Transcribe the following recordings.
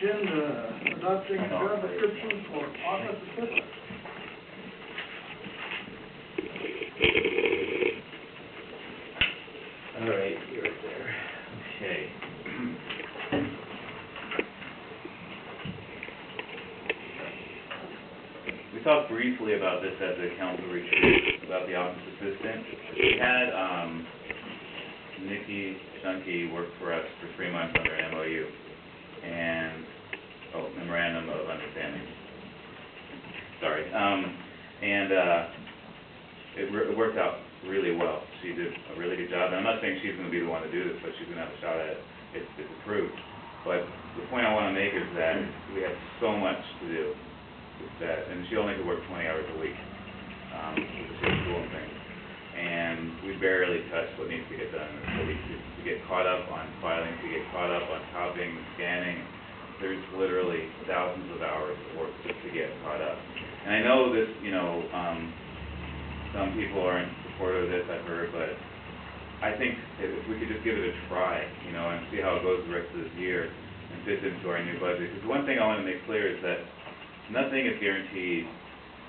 agenda, adopting job description for office assistant. All right, you're right there. Okay. We talked briefly about this at the council retreat, about the office assistant. We had Nikki Shunke work for us for 3 months under an MOU, and, memorandum of understanding. Sorry. It worked out really well. She did a really good job. And I'm not saying she's going to be the one to do this, but she's going to have a shot at it. It's approved. But the point I want to make is that we have so much to do. And she only could work 20 hours a week with the school and things. And we barely touch what needs to get done. So we get caught up on filing, we get caught up on copying, scanning. There's literally thousands of hours of work just to get caught up. And I know this, some people aren't supportive of this, I've heard, but I think if we could just give it a try, and see how it goes the rest of this year and fits into our new budget. Because one thing I want to make clear is that nothing is guaranteed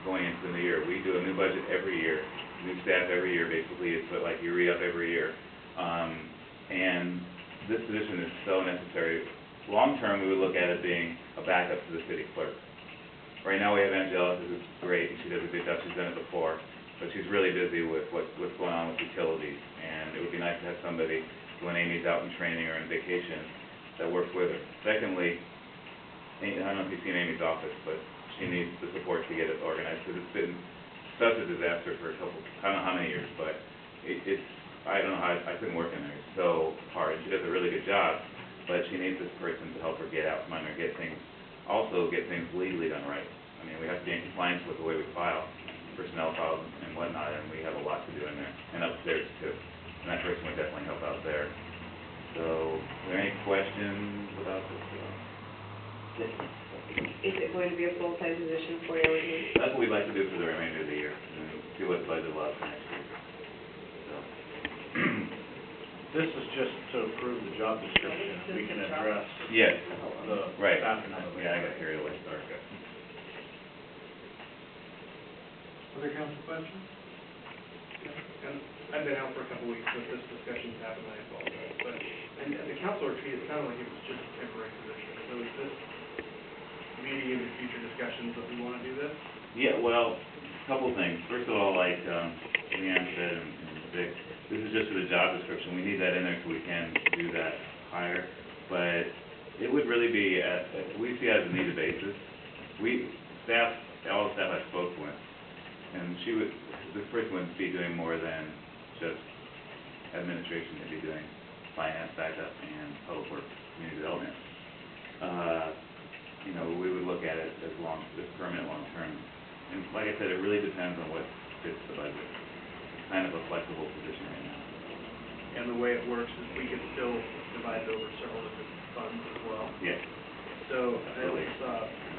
going into the new year. We do a new budget every year, new staff every year, basically. It's like you re-up every year. And this position is so necessary. Long term, we would look at it being a backup to the city clerk. Right now we have Angelica, who's great, and she does a good job. She's done it before, but she's really busy with what's going on with utilities, and it would be nice to have somebody when Amy's out in training or on vacation that works with her. Secondly, I don't know if you've seen Amy's office, but she needs the support to get it organized, because it's been such a disaster for I don't know how many years, but I don't know how, I couldn't work in there. It's so hard. She does a really good job, but she needs this person to help her get out from under, get things legally done right. I mean, we have to be in compliance with the way we file, personnel files and whatnot, and we have a lot to do in there, and upstairs too. And that person would definitely help out there. So, are there any questions about this at all? Is it going to be a full-time position for you? That's what we'd like to do for the remainder of the year, and then see what the budget allows for next year. So. This is just to approve the job description. We can address Yes. the Right. staffing of it. Yeah, I got carried away. Sorry. Other council questions? And I've been out for a couple weeks, so if this discussion's happened, I apologize. But and at the council retreat, it sounded like it was just a temporary position. So is this leading into future discussions that we want to do this? Yeah, well, a couple things. First of all, like Leanne said and Vic, this is just for the job description. We need that in there so we can do that hire. But it would really be, we see it as a needed basis. All the staff I spoke with, and this person wouldn't be doing more than just administration. They'd be doing finance, backup, and public works, community development. We would look at it as permanent, long-term. And like I said, it really depends on what fits the budget. It's kind of a flexible position right now. And the way it works is we can still divide it over several different funds as well. Yes. So I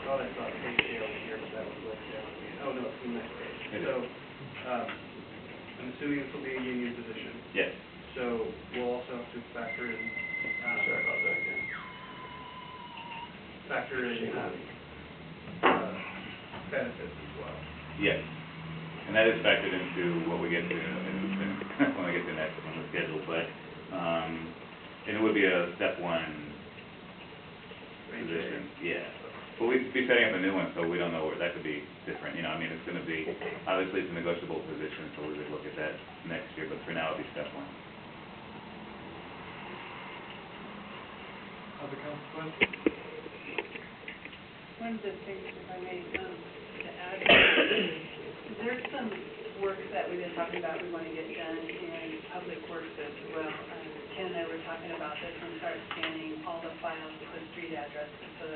thought I saw a pay scale here, but that was like down. Oh, no, it's the next page. So I'm assuming this will be a union position. Yes. So we'll also have to factor in. Sorry about that again. Factor in benefits as well. Yes. And that is factored into what we get to when we get to next on the schedule. But and it would be a step one position. Yeah. But we'd be setting up a new one, so we don't know where that could be different. It's going to be, obviously it's a negotiable position, so we would look at that next year, but for now it'll be step one. Other council questions? One of the things, if I may, to add, there's some work that we've been talking about we want to get done in public works as well. Ken and I were talking about this and start scanning all the files with the street addresses so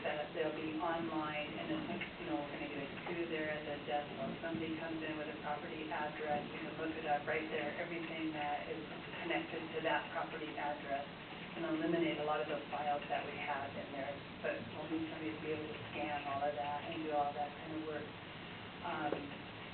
that they'll be online, and then, we're going to get a computer there at the desk. So if somebody comes in with a property address, you can look it up right there, everything that is connected to that property address, and eliminate a lot of the files that we have in there. But we'll need somebody to be able to scan all of that and do all that kind of work.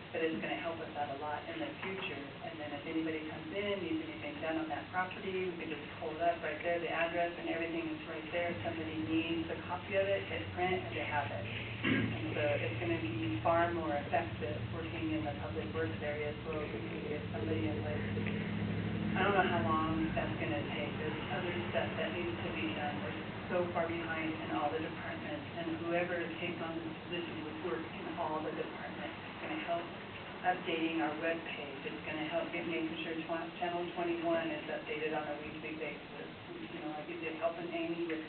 But it's going to help us out a lot in the future. And then if anybody comes in, needs anything done on that property, we can just pull it up right there, the address and everything is right there. If somebody needs a copy copy of it, hit print, and they have it. And so it's gonna be far more effective working in the public works area, so we can get somebody in place. I don't know how long that's gonna take. There's other stuff that needs to be done. We're so far behind in all the departments, and whoever takes on this position would work in all the departments. It's gonna help updating our webpage. It's gonna help making sure Channel 21 is updated on a weekly basis. You know, like you did, helping Amy with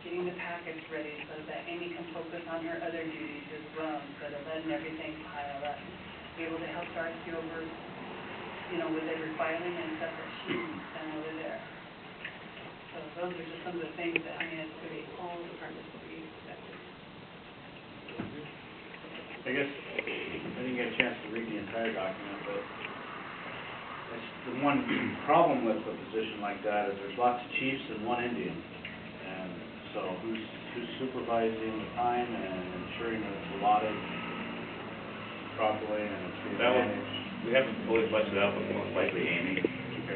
getting the packets ready so that Amy can focus on her other duties as well, instead of letting everything pile up. Be able to help Darcy over, you know, with every filing and stuff that she needs done over there. So those are just some of the things that, I mean, it's gonna be all departments will be affected. I guess, I didn't get a chance to read the entire document, but the one problem with a position like that is there's lots of chiefs and one Indian. And so who's supervising the time and ensuring that it's allotted properly and it's being managed? We haven't fully fleshed it out, but most likely Amy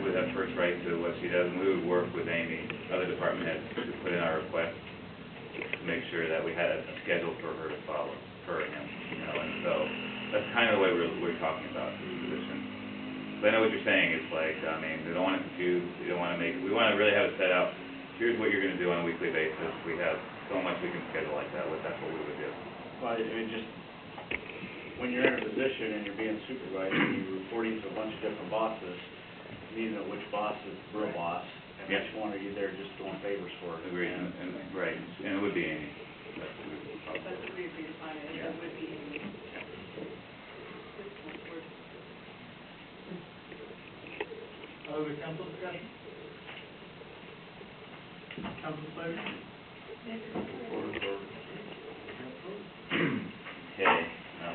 would have first right to what she does, and we would work with Amy, other department heads, to put in our request to make sure that we had a schedule for her to follow, her and him, you know, and so that's kind of the way we're talking about this position. But I know what you're saying, it's like, I mean, we don't want to confuse, we don't want to make, we want to really have it set out, here's what you're going to do on a weekly basis, we have so much we can schedule like that, that's what we would do. Well, I mean, just, when you're in a position and you're being supervised and you're reporting to a bunch of different bosses, you need to know which boss is the real boss, and Yeah. which one are you there just doing favors for. Agreed, and right, and it would be Amy. That's what we would probably That's what we'd be fine, Yeah. it would be Amy. Other council discussion? Council pleasure? Okay, now,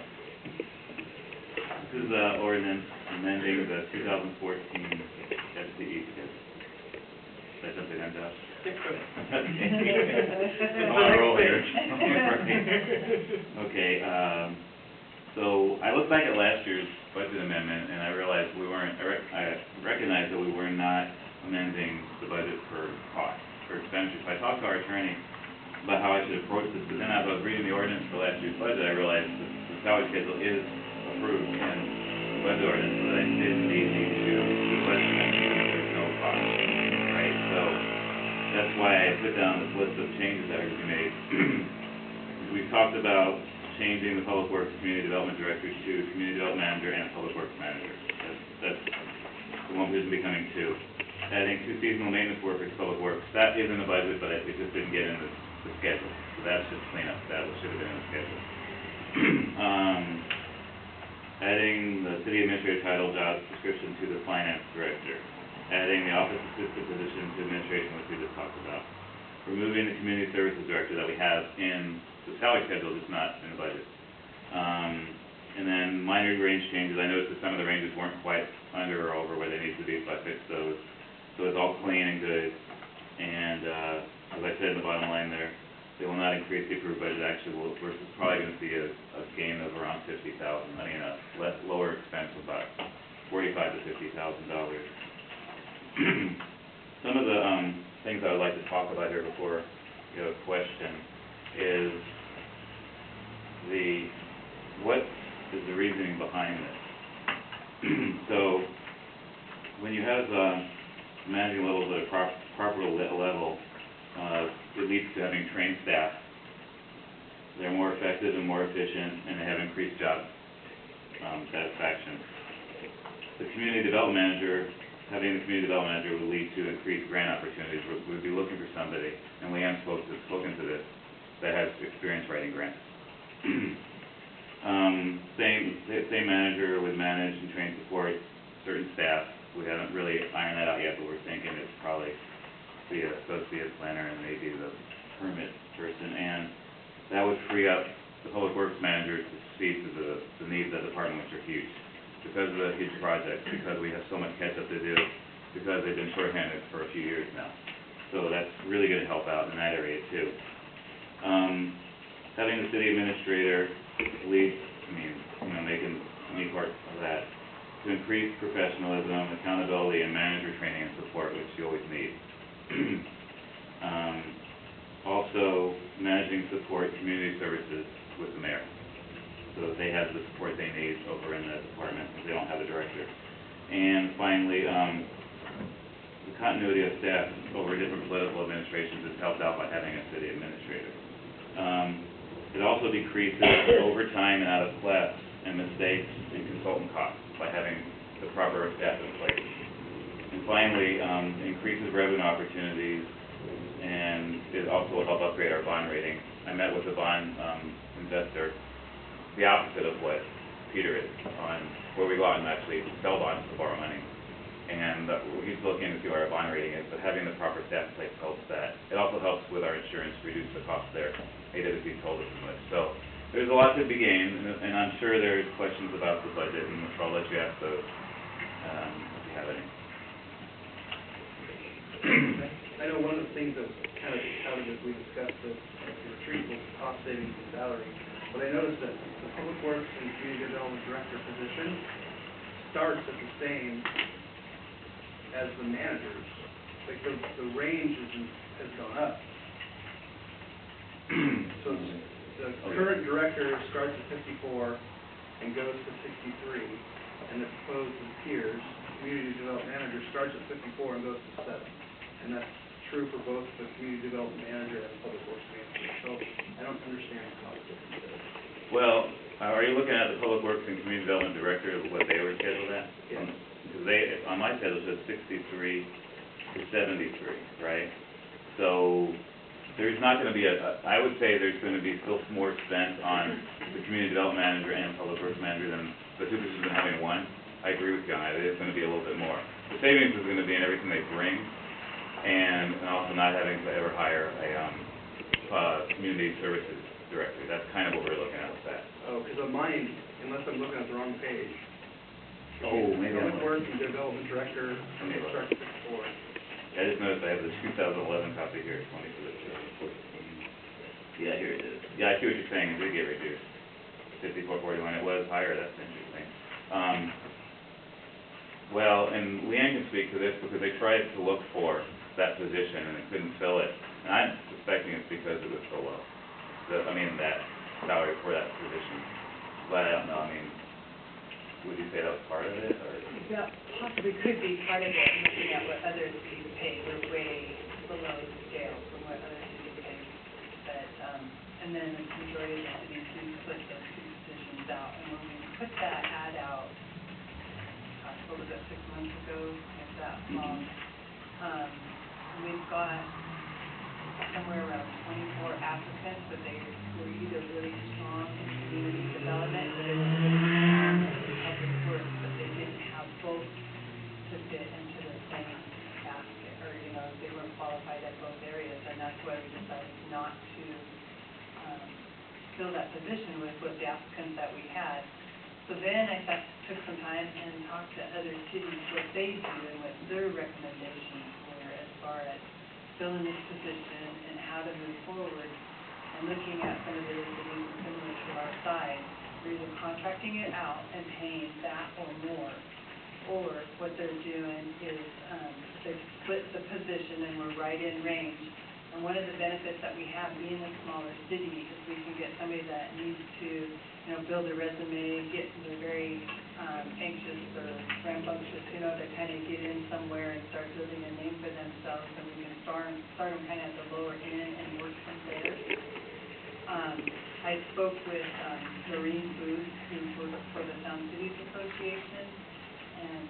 this is ordinance amending the 2014 FTE schedule. Is that something I'm Josh? Stick with it. I'm on a roll here. Okay, so I looked back at last year's budget amendment, and I realized we weren't, I recognized that we were not amending the budget for costs, for expenditures. So I talked to our attorney about how I should approach this, but then as I was reading the ordinance for last year's budget, I realized that the salary schedule is approved in the budget ordinance, so that I didn't need to request an even if there's no cost, right? So that's why I put down this list of changes that are to be made. We've talked about changing the Public Works Community Development Director to Community Development Manager and Public Works Manager. That's the one who's becoming two. Adding 2 seasonal maintenance workers to Public Works, that is in the budget, but it just didn't get in the schedule. So that's just cleanup, that should have been in the schedule. Adding the City Administrator title job description to the Finance Director. Adding the Office Assistant position to Administration, which we just talked about. Removing the Community Services Director that we have in the salary schedule, just not in the budget. And then minor range changes. I noticed that some of the ranges weren't quite under or over where they need to be, so I fixed those. So it's all clean and good. And as I said in the bottom line there, they will not increase the approved budget. Actually, we're probably going to see a gain of around $50,000. I mean, a lower expense of about $45,000 to $50,000. Some of the things I would like to talk about here before you have a question is what is the reasoning behind this? So when you have managing levels at a proper level, it leads to having trained staff. They're more effective and more efficient, and they have increased job satisfaction. The community development manager, having the community development manager would lead to increased grant opportunities. We'd be looking for somebody, and Leanne's spoken to this, that has experience writing grants. Same manager would manage and train support certain staff. We haven't really ironed that out yet, but we're thinking it's probably the associate planner and maybe the permit person, and that would free up the public works manager to see to the needs of the department, which are huge. Because of the huge projects, because we have so much catch-up to do, because they've been shorthanded for a few years now. So that's really going to help out in that area too. Having the city administrator lead, making me part of that, to increase professionalism, accountability, and manager training and support, which you always need. Also, managing support community services with the mayor. So that they have the support they need over in that department, if they don't have a director. And finally, the continuity of staff over different political administrations is helped out by having a city administrator. It also decreases overtime and out of class and mistakes and consultant costs by having the proper staff in place. And finally, increases revenue opportunities, and it also will help upgrade our bond rating. I met with the bond investor, the opposite of what Peter is, on where we go out and actually sell bonds to borrow money. And he's looking to see what our bond rating is, but having the proper staff in place helps that. It also helps with our insurance, reduce the cost there. AWC told us as much. So there's a lot to be gained, and I'm sure there's questions about the budget, and so I'll let you ask those if you have any. I know one of the things that was kind of touted as we discussed the retreat was cost savings and salary. But I noticed that the Public Works and Community Development Director position starts at the same as the managers. Like the range has gone up. So the current director starts at 54 and goes to 63, and the proposed peers, Community Development Manager starts at 54 and goes to 7. And that's true for both the Community Development Manager and Public Works Manager. So I don't understand the conflict there. Well, are you looking at the Public Works and Community Development Director, what they were scheduled at? Yeah. Because on my schedule, it says 63 to 73, right? So there's not going to be I would say there's going to be still more spent on the Community Development Manager and Public Works Manager than the two positions than having one. I agree with you on that. It is going to be a little bit more. The savings is going to be in everything they bring, and also not having to ever hire a community services director. That's kind of what we're looking at with that. Oh, because on mine, unless I'm looking at the wrong page. Oh, maybe I'm Public Works and Development Director, starts at 54. I just noticed I have the 2011 copy here, 20 for the 14. Yeah, here it is. Yeah, I see what you're saying. It did get reduced. 5441. It was higher. That's interesting. Well, and Leanne can speak to this because they tried to look for that position and they couldn't fill it. And I'm suspecting it's because it was so low. That salary for that position. But I don't know. Would you say that was part of it, or? That possibly could be part of it, looking at what other cities pay. We're way below the scale from what other cities pay. But, and then the majority of the cities do put those two positions out. And when we put that ad out, what was that, 6 months ago, if that long, we've got somewhere around 24 applicants, but they were either really strong in community development, or they were really strong in public works, but they didn't have both to fit into the same basket, or, they weren't qualified at both areas, and that's why we decided not to fill that position with the applicants that we had. So then I took some time and talked to other cities, what they do and what their recommendations were as far as filling this position and how to move forward, and looking at some of the cities similar to our size, we're either contracting it out and paying that or more, or what they're doing is they've split the position and we're right in range. And one of the benefits that we have being a smaller city is we can get somebody that needs to, build a resume, they're very anxious or rambunctious, to kind of get in somewhere and start building a name for themselves, and we can start them kind of at the lower end and work from there. I spoke with Maureen Booth, who works for the Sound Cities Association, and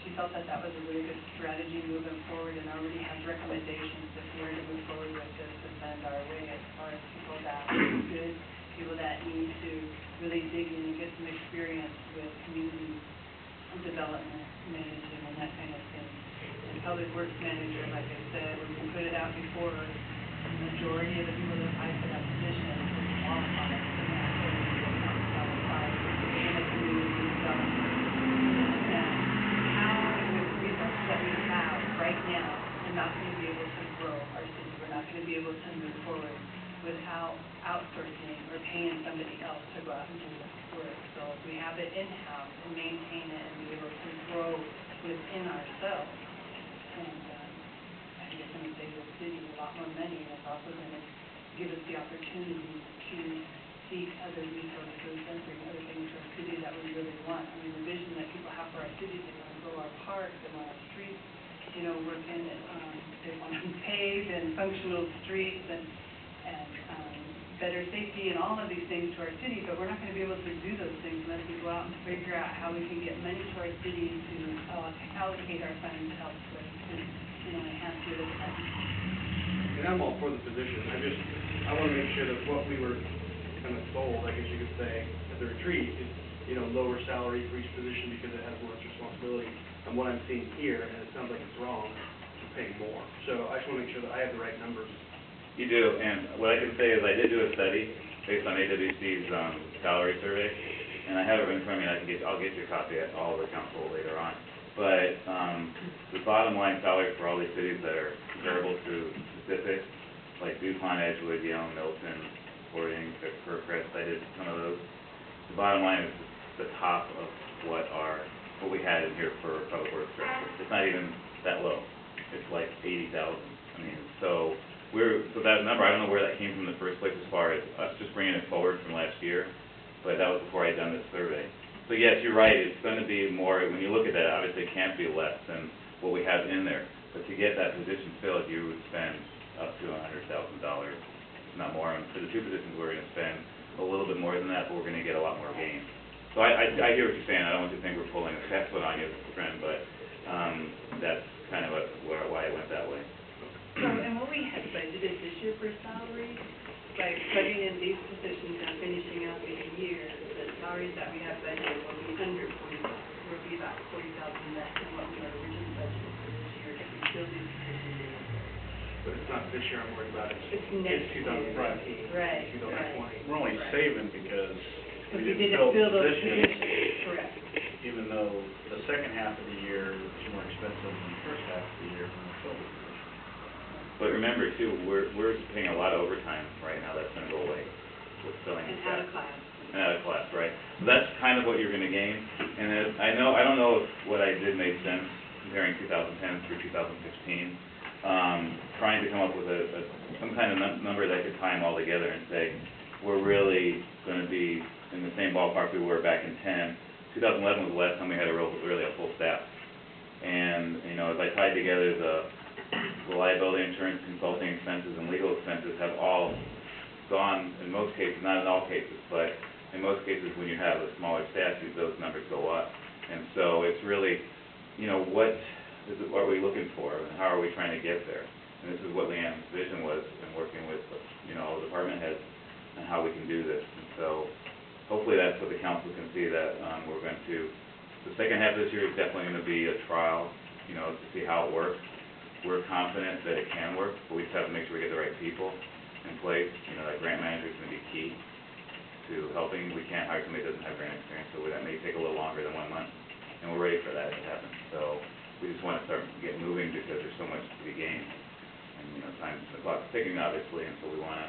she felt that was a really good strategy moving forward, and already has recommendations if we were to move forward with this to send our way as far as people that are good, people that need to really dig in and get some experience with community development, managing, and that kind of thing. And Public Works Manager, like I said, when we put it out before, the majority of the people that applied for that position were qualified for that, or they were not qualified in the community development. That we have right now, we're not going to be able to grow our city. We're not going to be able to move forward without outsourcing or paying somebody else to go out and do this work. So if we have it in-house and maintain it and be able to grow within ourselves, and I think it's going to save the city a lot more money, and it's also going to the opportunity to seek other resources and bring other things to our city that we really want. I mean, the vision that people have for our city, they want to grow our parks, they want our streets, you know, working at, they want paved and functional streets and better safety and all of these things to our city, but we're not going to be able to do those things unless we go out and figure out how we can get money to our city to allocate our funds elsewhere to, you know, enhance the other departments. And I'm all for the position, I want to make sure that what we were kind of sold, I guess you could say, at the retreat is, you know, lower salary for each position because it has less responsibility. And what I'm seeing here, and it sounds like it's wrong, we're paying more. So I just want to make sure that I have the right numbers. You do, and what I can say is I did do a study based on AWC's salary survey, and I have it in front of me, I'll get you a copy at all of the council later on. But the bottom line salary for all these cities that are comparable to Pacific, like DuPont, Edgewood, Yale, Milton, Sporting, Faircrest, I did some of those. The bottom line is the top of what we had in here for public works director. It's not even that low. It's like 80,000. I mean, so that number, I don't know where that came from in the first place as far as us just bringing it forward from last year, but that was before I had done this survey. So yes, you're right, it's going to be more, when you look at that, obviously it can't be less than what we have in there. But to get that position filled, you would spend up to $100,000, if not more. And for the two positions, we're going to spend a little bit more than that, but we're going to get a lot more gain. So I hear what you're saying. I don't want you to think we're pulling a fast one on you, friend, but that's kind of why it went that way. So, and what we had budgeted this year for salary, by plugging in these positions and finishing out the year, the salaries that we have budgeted will be under 40, will be about 40,000 less than what we had originally budgeted for this year if we fill these positions in. But it's not this year I'm worried about, It's next it's year. 2019, Right, 2020. We're only Right. saving because Because we we didn't didn't fill fill those positions, positions, correct. even though the second half of the year is more expensive than the first half of the year when we filled the position. But remember too, we're paying a lot of overtime right now. That's going to go away with filling And the out staff. of class. And out of class, right? So that's kind of what you're going to gain. And I don't know if what I did made sense comparing 2010 through 2015. Trying to come up with some kind of number that could tie them all together and say we're really going to be in the same ballpark we were back in 10. 2011 was the last time we had really a full staff. And you know, as I tied together the liability insurance, consulting expenses, and legal expenses have all gone, in most cases, not in all cases, but in most cases when you have a smaller staff, those numbers go up. And so it's really, you know, what are we looking for, and how are we trying to get there? And this is what Leanne's vision was in working with, you know, all the department heads and how we can do this. And so hopefully that's what the council can see, that we're going to, the second half of this year is definitely going to be a trial, you know, to see how it works. We're confident that it can work, but we just have to make sure we get the right people in place. You know, that grant manager is going to be key to helping. We can't hire somebody that doesn't have grant experience, so that may take a little longer than 1 month, and we're ready for that to happen. So we just want to start getting moving because there's so much to be gained. And, you know, the clock's ticking, obviously, and so we want to,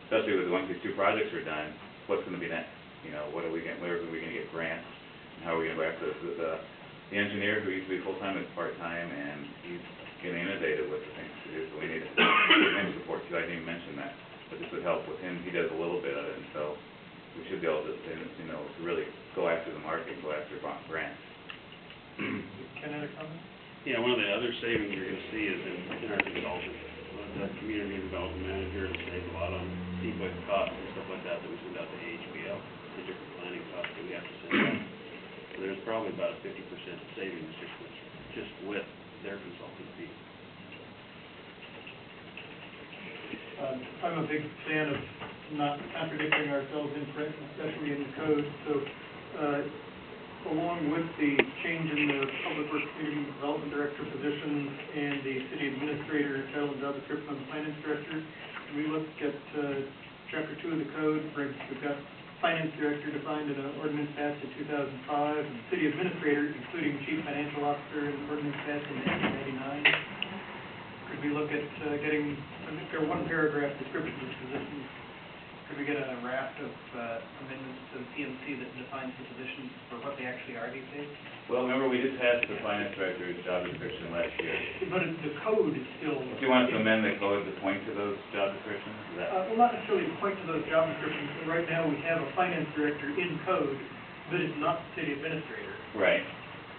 especially with once these two projects are done, what's going to be next? You know, where are we going to get grants, and how are we going to go after the engineer who used to be full-time is part-time, and he's getting innovative with the things to do, so we need him support too. I didn't even mention that, but this would help with him. He does a little bit of it, and so we should be able to, you know, to really go after the market, go after grants. Can I comment? Yeah, one of the other savings you're gonna see is in our consultant. The community development manager will save a lot on CBIC costs and stuff like that we send out to HBL, the different planning costs that we have to send out. So there's probably about a 50% savings just with their consulting fee. I'm a big fan of not contradicting ourselves in print, especially in the code. So, along with the change in the Public Works Community Development Director positions and the City Administrator title and job description on the Finance Director, we look at Chapter 2 of the code. We've got Finance Director defined in an ordinance passed in 2005, and City Administrator, including Chief Financial Officer, in an ordinance passed in 1999. Could we look at getting, if there are one paragraph descriptions of positions, Could we get a raft of amendments to the PMC that defines the positions for what they actually are these days? Well, remember, we just passed the finance director's job description last year. But the code is still... Do you want us to amend the code to point to those job descriptions? Is that? Well, not necessarily to point to those job descriptions, but right now we have a finance director in code, but it's not the city administrator. Right.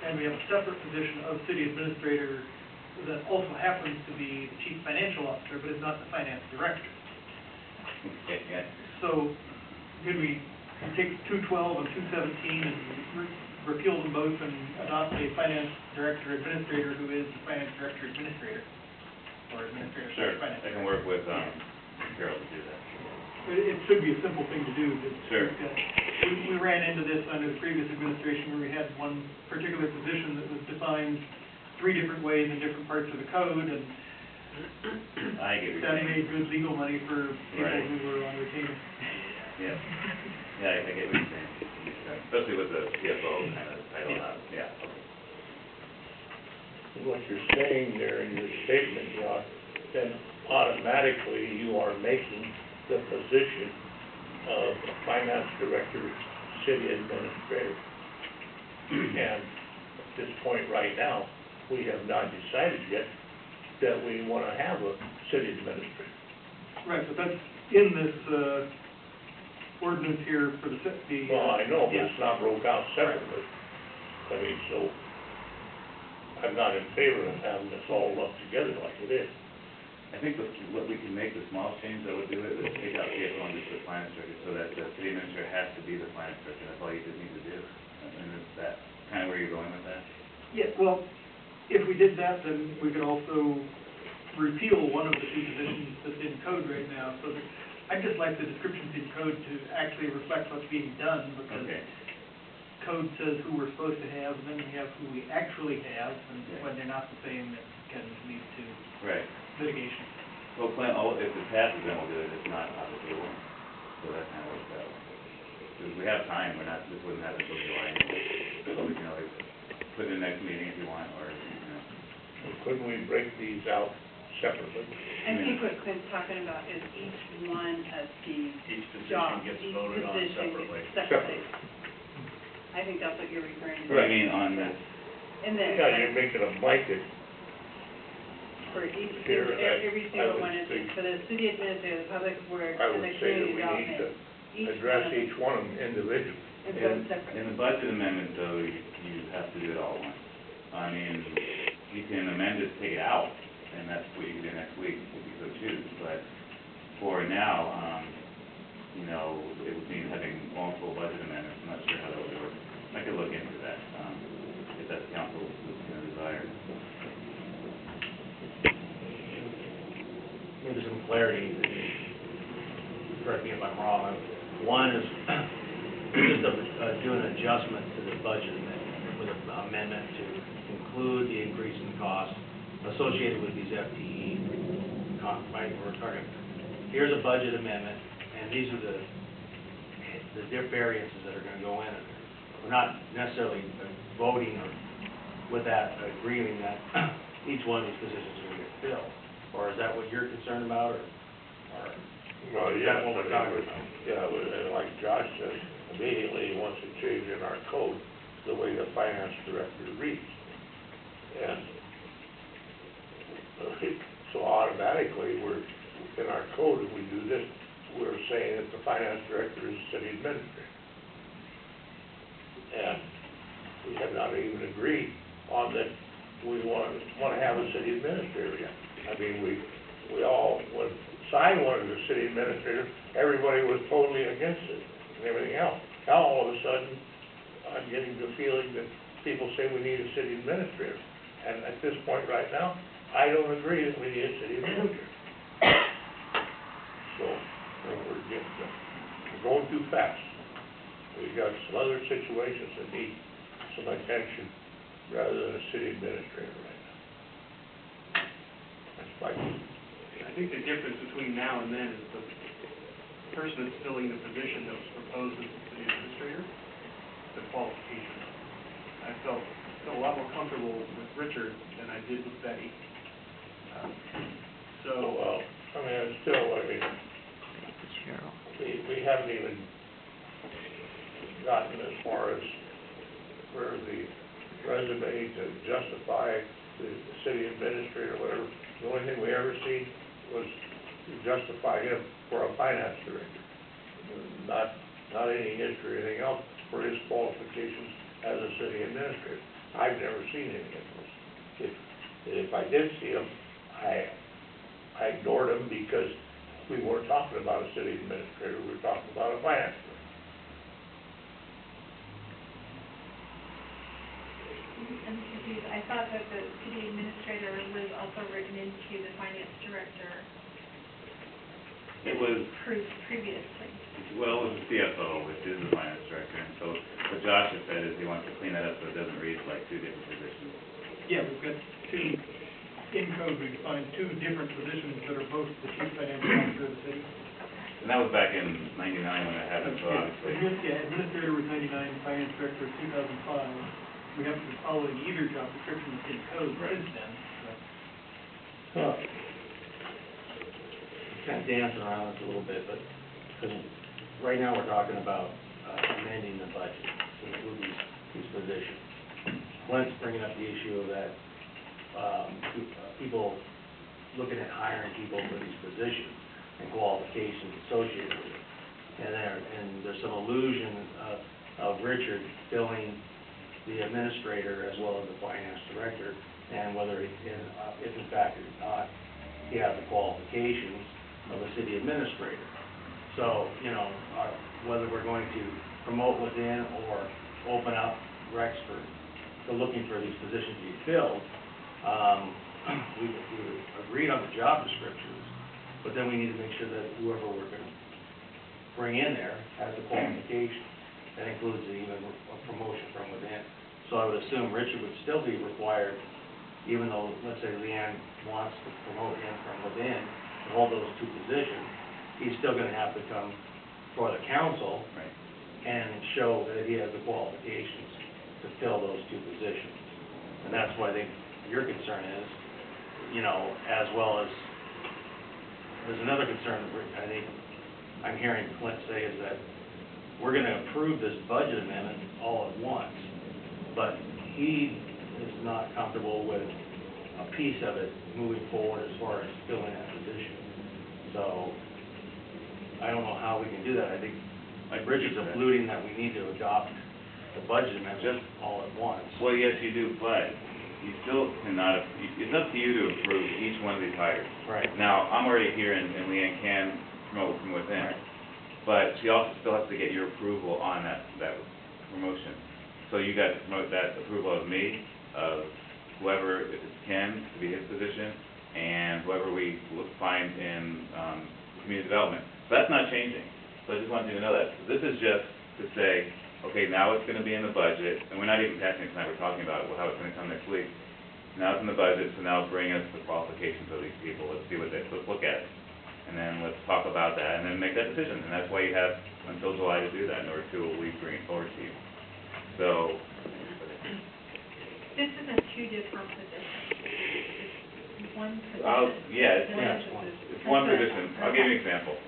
And we have a separate position of city administrator that also happens to be the chief financial officer, but is not the finance director. Okay, yeah. So, could we take 212 and 217 and repeal them both and adopt a finance director administrator who is the finance director administrator? Or administrator Sure, slash finance. I can work with Carol to do that. It should be a simple thing to do. But Sure. we ran into this under the previous administration where we had one particular position that was defined 3 different ways in different parts of the code, and I get what you're that saying. made good legal money for people Right. who were on retainer. Yeah. Yeah, I get what you're saying. Especially with the CFO kind of title out. Yeah. What you're saying there in your statement, Josh, then automatically you are making the position of finance director, city administrator. And at this point right now, we have not decided yet that we want to have a city administrator. Right, but that's in this ordinance here for the... Well, I know, but yeah. it's not broke out separately. I mean, so I'm not in favor of having this all lumped together like it is. I think what we can make, the smallest change that would do it, is take out CFO and just put finance director, so that the city administrator has to be the finance director. That's all you just need to do. And is that kind of where you're going with that? Yeah, well, if we did that, then we could also repeal one of the 2 positions that's in code right now. So that, I'd just like the descriptions in code to actually reflect what's being done, because Okay. code says who we're supposed to have, and then we have who we actually have, and Yeah. when they're not the same, it can lead to Right. litigation. Well, Clint, if it passes, then we'll do it. If not, obviously it won't. So that kind of works out. Because we have time, this wouldn't have until July anyway. So we can always put it in the next meeting if you want, or, Couldn't we break these out separately? I think what Clint's talking about is each one of the Each position jobs, gets each voted on position separately. separately. I think that's what you're referring to. What I mean on this, And then, Yeah, you're making a blanket. for each, Here, every I single would one is, think- for the city administrator, the public works, I and would the say that community we need development. to address each one of them individually. And in, vote separately. in the budget amendment, though, you have to do it all at once. I mean, you can amend it, take it out, and that's what you can do next week, if you so choose, but for now, it would mean having multiple budget amendments. I'm not sure how that would work. I could look into that, if that's council's desire. Maybe some clarity, correct me if I'm wrong. One is just do an adjustment to the budget amendment with an amendment to include the increase in cost associated with these FTE, right? We're talking, here's a budget amendment, and these are the variances that are going to go in it. We're not necessarily voting or with that agreeing that each one of these positions are going to get filled. Or is that what you're concerned about, or Well, is yeah, that what we're talking about? Yeah, and like Josh says, immediately he wants to change in our code the way the finance director reads. And so automatically, in our code, if we do this, we're saying that the finance director is the city administrator. And we have not even agreed on that we want to have a city administrator yet. I mean, we all, when Si wanted a city administrator, everybody was totally against it and everything else. Now, all of a sudden, I'm getting the feeling that people say we need a city administrator. And at this point right now, I don't agree that we need a city administrator. So, we're going too fast. We've got some other situations that need some attention rather than a city administrator right now. That's my view. I think the difference between now and then is the person that's filling the position that was proposed as the city administrator, the qualifications. I felt a lot more comfortable with Richard than I did with Betty. Well, I mean, it's still, we haven't even gotten as far as where the resume to justify the city administrator, whatever. The only thing we ever seen was to justify him for a finance director. Not any history or anything else for his qualifications as a city administrator. I've never seen any of those. If I did see them, I ignored them because we weren't talking about a city administrator, we were talking about a finance director. I'm confused. I thought that the city administrator was also written into the finance director It was, previously. well, it was the CFO, which is the finance director, and so what Josh has said is he wants to clean that up so it doesn't read like two different positions. Yeah, we've got two, in code, we defined two different positions that are both the chief financial officer of the city. And that was back in '99 when it happened, so obviously. Administrator was 99, finance director was 2005. We haven't been following either job description in code since then, so. Kind of dancing around this a little bit, but, because right now we're talking about amending the budget to include these positions. Clint's bringing up the issue of that, people looking at hiring people for these positions and qualifications associated with it. And there's some illusion of Richard filling the administrator as well as the finance director, and whether, if in fact or not, he has the qualifications of a city administrator. So, you know, whether we're going to promote within or open up recs for looking for these positions to be filled, we agreed on the job descriptions, but then we need to make sure that whoever we're going to bring in there has the qualifications. That includes even a promotion from within. So I would assume Richard would still be required, even though, let's say Leanne wants to promote him from within, to hold those two positions, he's still gonna have to come for the council Right. and show that he has the qualifications to fill those two positions. And that's why I think your concern is, you know, as well as, there's another concern that I think I'm hearing Clint say is that we're gonna approve this budget amendment all at once, but he is not comfortable with a piece of it moving forward as far as filling that position. So, I don't know how we can do that. I think, like Richard's alluding that we need to adopt the budget amendment all at once. Well, yes, you do, but you still cannot, it's up to you to approve each one of these hires. Right. Now, I'm already here and Leanne can promote from within, but she also still has to get your approval on that promotion. So you guys promote that approval of me, of whoever, if it's Ken, to be his position, and whoever we find in community development. So that's not changing. So I just wanted you to know that. So this is just to say, okay, now it's going to be in the budget, and we're not even passing it tonight, we're talking about how it's going to come next week. Now it's in the budget, so now bring us the qualifications of these people. Let's see what let's look at it. And then let's talk about that, and then make that decision. And that's why you have until July to do that, in order to we bring it forward to you. So, This isn't two different positions. It's one position. it's one position. I'll give you an example.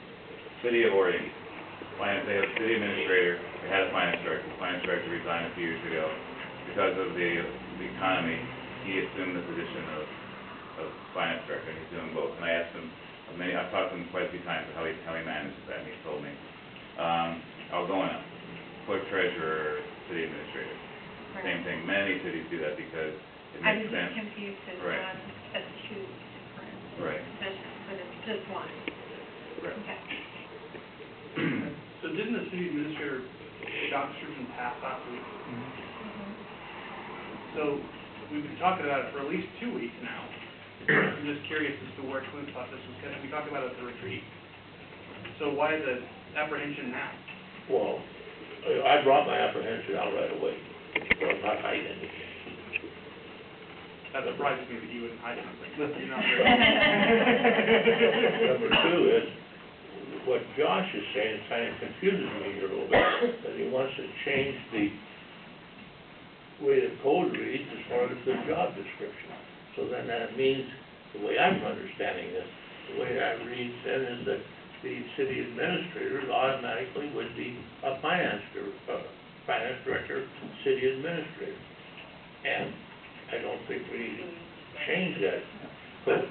City of Oregon, they have a city administrator, they had a finance director. The finance director resigned a few years ago. Because of the economy, he assumed the position of finance director, and he's doing both. And I asked him, I've talked to him quite a few times about how he manages that, and he told me. I'll go on, clerk treasurer, city administrator. Right. Same thing, many cities do that because it I makes was sense. just confused as Right. one as two different Right. positions, but it's just one. Right. Okay. So didn't the city administrator job description pass last week? So we've been talking about it for at least 2 weeks now. I'm just curious as to where Clint thought this was going to, we talked about it at the retreat. So why the apprehension now? Well, I brought my apprehension out right away, so I'm not hiding anything. That surprises me that you wouldn't hide something. You're not Number two is, what Josh is saying kind of confuses me here a little bit, that he wants to change the way the code reads as far as the job description. So then that means, the way I'm understanding this, the way that reads then is that the city administrator automatically would be a finance director, city administrator. And I don't think we need to change that code.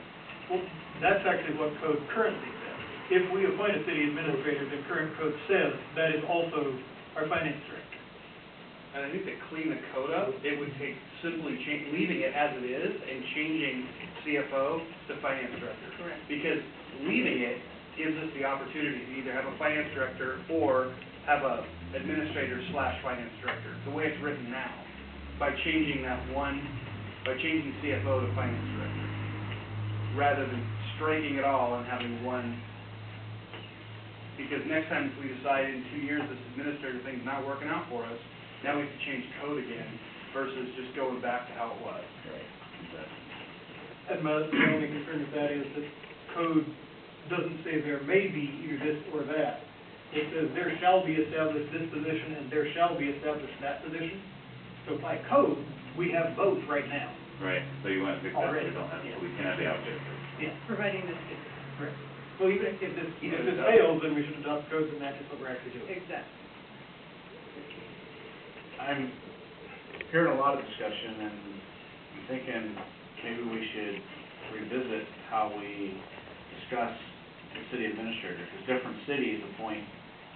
Well, that's actually what code currently says. If we appoint a city administrator, the current code says that is also our finance director. And I think to clean the code up, it would take simply leaving it as it is and changing CFO to finance director. Correct. Because leaving it gives us the opportunity to either have a finance director or have a administrator / finance director, the way it's written now, by changing CFO to finance director, rather than striking it all and having one. Because next time if we decide in 2 years this administrator thing's not working out for us, now we have to change code again versus just going back to how it was. Right, exactly. And my only concern with that is that code doesn't say there may be either this or that. It says there shall be established this position and there shall be established that position. So by code, we have both right now. Right, so you want to fix that, so Already. we don't have, so we can have the option. Yeah. Providing this is Correct. Well, even if this fails, then we should adopt code that matches what we're actually doing. exactly. I'm hearing a lot of discussion, and I'm thinking maybe we should revisit how we discuss the city administrator, because different cities appoint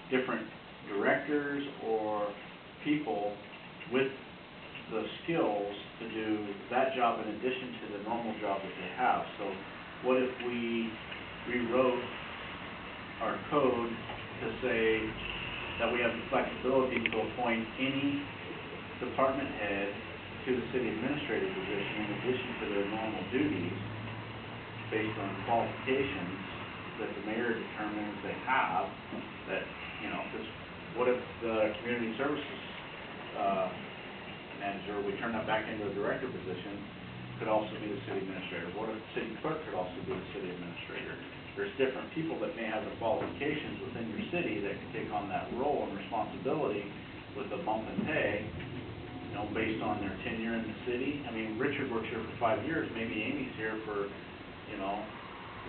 different directors or people with the skills to do that job in addition to the normal job that they have. So what if we rewrote our code to say that we have the flexibility to appoint any department head to the city administrator position in addition to their normal duties based on qualifications that the mayor determines they have, that, you know, because what if the community services manager, we turn that back into a director position, could also be the city administrator? What if the city clerk could also be the city administrator? There's different people that may have the qualifications within your city that can take on that role and responsibility with a bump in pay, you know, based on their tenure in the city. I mean, Richard works here for 5 years, maybe Amy's here for, you know,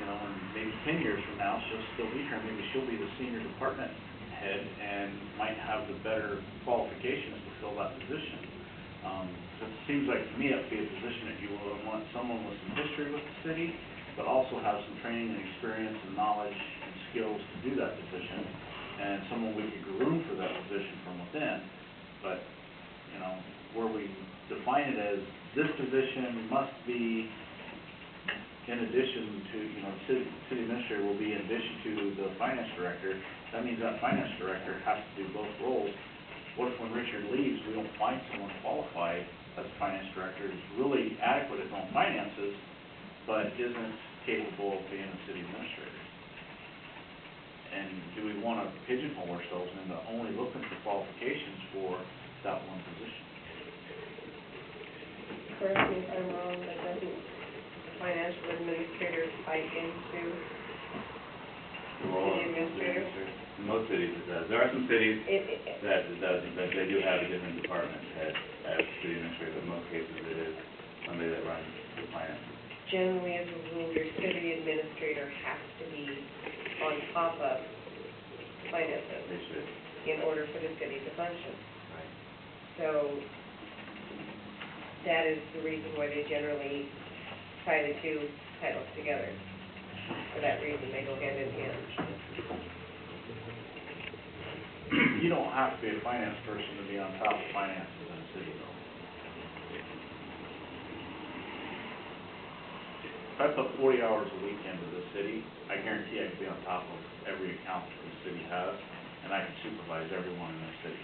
and maybe 10 years from now, she'll still be here, maybe she'll be the senior department head and might have the better qualifications to fill that position. So it seems like to me that'd be a position that you would want someone with some history with the city, but also have some training and experience and knowledge and skills to do that position, and someone we could groom for that position from within. But, you know, where we define it as this position must be in addition to, you know, city administrator will be in addition to the finance director, that means that finance director has to do both roles. What if when Richard leaves, we don't find someone qualified as a finance director who's really adequate at his own finances, but isn't capable of being a city administrator? And do we want to pigeonhole ourselves into only looking for qualifications for that one position? Correct me if I'm wrong, but doesn't the financial administrator fight into The role of city administrator? In most cities it does. There are some cities It- that it doesn't, but they do have a different department head as city administrator, but in most cases it is somebody that runs the finance. Generally, as a rule, your city administrator has to be on top of finances They should. in order for the city to function. Right. So that is the reason why they generally tie the two titles together. For that reason, they go hand in hand. You don't have to be a finance person to be on top of finances in a city, though. If I put 40 hours a week into the city, I guarantee I can be on top of every account that the city has, and I can supervise everyone in the city.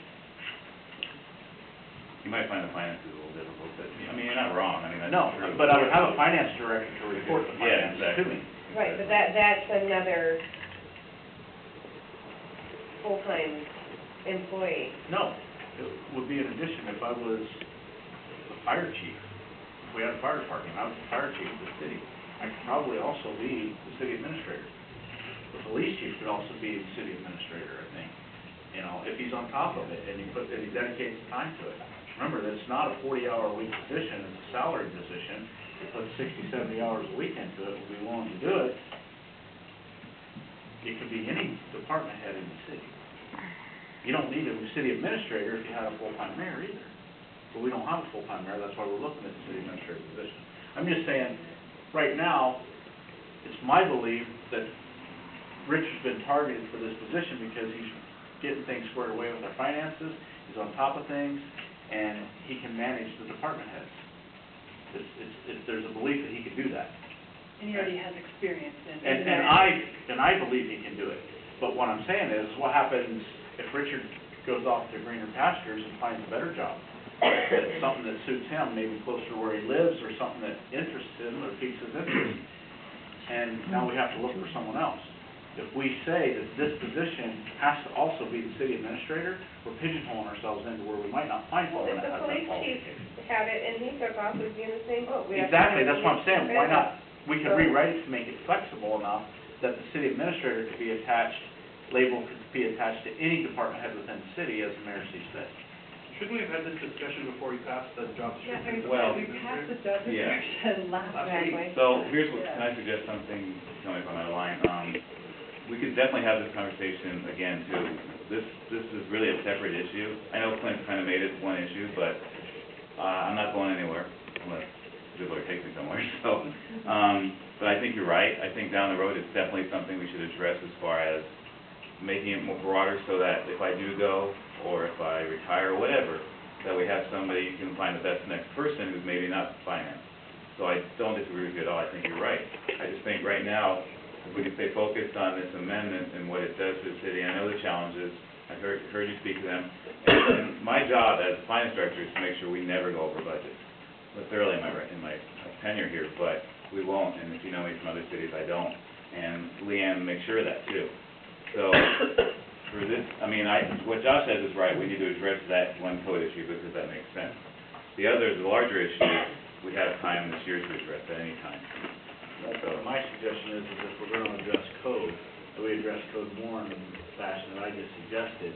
You might find the finances a little difficult, but, I mean, you're not wrong, I mean, that's No, true. but I would have a finance director to report the Yeah, finances to exactly. me. Right, but that's another full-time employee. No, it would be an addition if I was the fire chief. If we had a fire department, I was the fire chief of the city. I could probably also be the city administrator. The police chief could also be the city administrator, I think. You know, if he's on top of it and he dedicates time to it. Remember, that it's not a 40-hour-a-week position, it's a salary position. He puts 60, 70 hours a week into it, would be willing to do it. it could be any department head in the city. You don't need a city administrator if you had a full-time mayor either. But we don't have a full-time mayor, that's why we're looking at the city administrator position. I'm just saying, right now, it's my belief that Richard's been targeted for this position because he's getting things squared away with our finances, he's on top of things, and he can manage the department heads. There's a belief that he can do that. And he already has experience in. And I believe he can do it. But what I'm saying is, what happens if Richard goes off to greener pastures and finds a better job? That's something that suits him, maybe closer to where he lives, or something that interests him or piques his interest. And now we have to look for someone else. If we say that this position has to also be the city administrator, we're pigeonholing ourselves into where we might not find Well, someone if that the has that police qualification. chief had it and he took off, we'd be in the same boat. We have to Exactly, find that's what I'm saying, a why better- not, we can rewrite it to make it flexible enough that the city administrator could be attached, label could be attached to any department head within the city as the mayor sees fit. Shouldn't we have had this discussion before we passed the job Yeah, description? Well- we passed the job Yeah. description last Exactly. week. So here's what, can I suggest something, tell me if I'm out of line, we could definitely have this conversation again too. This is really a separate issue. I know Clint kind of made it one issue, but, I'm not going anywhere unless the lawyer takes me somewhere, so. But I think you're right. I think down the road, it's definitely something we should address as far as making it more broader so that if I do go, or if I retire, or whatever, that we have somebody who can find the best next person who's maybe not finance. So I don't disagree with you at all. I think you're right. I just think right now, if we can stay focused on this amendment and what it does to the city, I know the challenges, I've heard you speak to them. And my job as finance director is to make sure we never go over budget. That's early in my tenure here, but we won't, and if you know me from other cities, I don't. And Leanne makes sure of that too. So, for this, I mean, what Josh says is right, we need to address that one code issue because that makes sense. The larger issue, we have time this year to address at any time. So my suggestion is if we're going to address code, that we address code more in the fashion that I just suggested.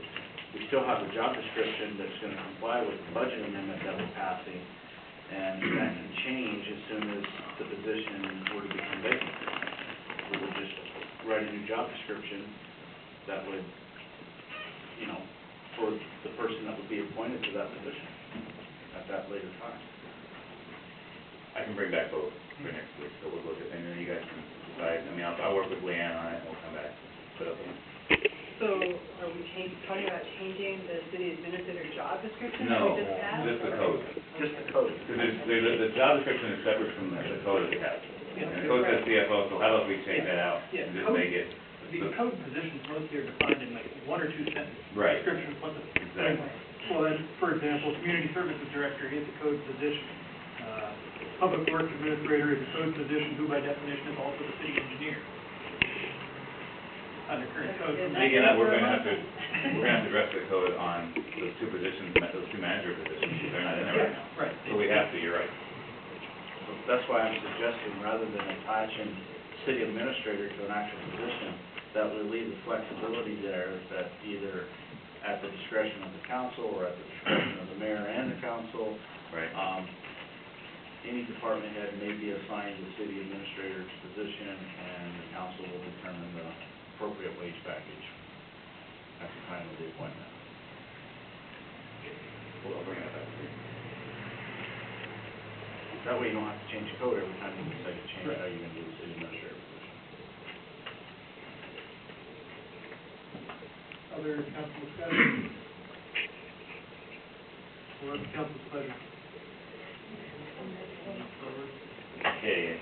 We still have a job description that's going to comply with the budget amendment that we're passing, and that can change as soon as the position were to become vacant. We would just write a new job description that would, you know, for the person that would be appointed to that position at that later time. I can bring back both for next week, so we'll look at, and then you guys can decide. I mean, I'll work with Leanne on it, and we'll come back, put up with it. So are we talking about changing the city administrator job description that No, we just passed? just the code. Just the code. Because the job description is separate from the code that we have. And the code says CFO, so how about we change that out Yeah, and just code- make it, The code positions mostly are defined in like one or two sentence Right. descriptions, what the. Exactly. Well, then, for example, community services director is a code position. Public works administrator is a code position who by definition is also the city engineer. Under current code. speaking of that, we're gonna have to address the code on those two positions, those two manager positions, they're not in there right now. Right. So we have to, you're right. So that's why I'm suggesting, rather than attaching city administrator to an actual position, that we leave the flexibility there that either at the discretion of the council or at the discretion of the mayor and the council, Right. any department head may be assigned the city administrator's position, and the council will determine the appropriate wage package at the time of the appointment. Well, I'll bring that back to you. That way you don't have to change the code every time you decide to change how you're gonna do the city administrator position. Other council discussion? Or council's pleasure?